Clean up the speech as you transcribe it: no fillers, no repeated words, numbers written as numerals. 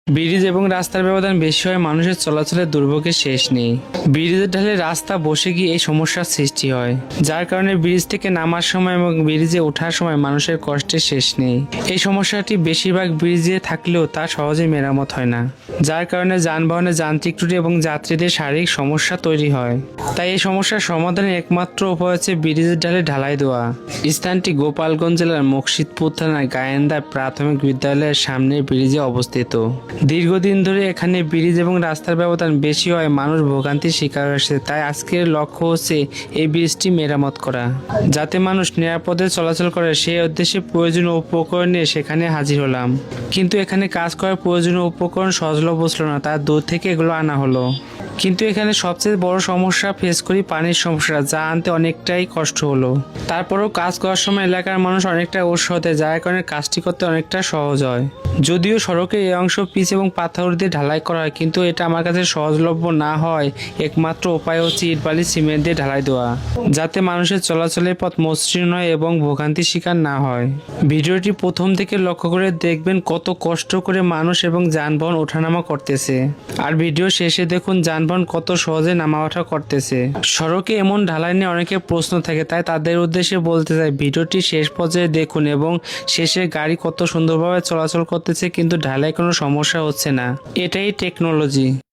Bridge এবং রাস্তার ব্যবধান বেশি হয় মানুষের চলাচলের দুর্ভোগের শেষ নেই। ব্রিজের ঢালে রাস্তা বসে গিয়ে এই সমস্যার সৃষ্টি হয়, যার কারণে ব্রিজ থেকে নামার সময় এবং ব্রিজে ওঠার সময় মানুষের কষ্টের শেষ নেই। এই সমস্যাটি বেশিরভাগ ব্রিজে থাকলেও তা সহজে মেরামত হয় না, যার কারণে যানবাহনের যান্ত্রিক ত্রুটি এবং যাত্রীদের শারীরিক সমস্যা তৈরি হয়। তাই এই সমস্যার সমাধানের একমাত্র উপায় হচ্ছে ব্রিজের ঢালে ঢালাই দেওয়া। স্থানটি গোপালগঞ্জ জেলার মুকসিদপুর থানার গায়েন্দা প্রাথমিক বিদ্যালয়ের সামনে ব্রিজে অবস্থিত। দীর্ঘদিন ধরে এখানে ব্রিজ এবং রাস্তার ব্যবধান বেশি হয় মানুষ ভোগান্তির শিকার হয়েছে। তাই আজকের লক্ষ্য হচ্ছে এই ব্রিজটি মেরামত করা, যাতে মানুষ নিরাপদে চলাচল করে। সেই উদ্দেশ্যে প্রয়োজনীয় উপকরণ নিয়ে সেখানে হাজির হলাম, কিন্তু এখানে কাজ করার প্রয়োজনীয় উপকরণ সহজলভ্য ছিল না, তার দূর থেকে এগুলো আনা হলো। কিন্তু এখানে সবচেয়ে বড় সমস্যা ফেস করি পানির সমস্যা, যা আনতে অনেকটাই কষ্ট হলো। তারপরেও কাজ করার সময় এলাকার মানুষ অনেকটা উৎসাহ দেয়, যার কারণে কাজটি করতে অনেকটা সহজ হয়। যদিও সড়কের এই অংশ পিচ এবং পাথর দিয়ে ঢালাই করা হয়, কিন্তু এটা আমার কাছে সহজলভ্য না হয় একমাত্র উপায় হচ্ছে ইট বালি সিমেন্ট দিয়ে ঢালাই দেওয়া, যাতে মানুষের চলাচলের পথ মসৃণ হয় এবং ভোগান্তির শিকার না হয়। ভিডিওটি প্রথম থেকে লক্ষ্য করে দেখবেন কত কষ্ট করে মানুষ এবং যানবাহন ওঠানামা করতেছে, আর ভিডিও শেষে দেখুন যানবাহন কত সহজে নামা ওঠা করতেছে। সড়কে এমন ঢালাই নিয়ে অনেকের প্রশ্ন থাকে, তাই তাদের উদ্দেশ্যে বলতে চাই ভিডিওটি শেষ পর্যায়ে দেখুন এবং শেষে গাড়ি কত সুন্দরভাবে চলাচল করতেছে, কিন্তু ঢালাই কোনো সমস্যা হচ্ছে না। এটাই টেকনোলজি।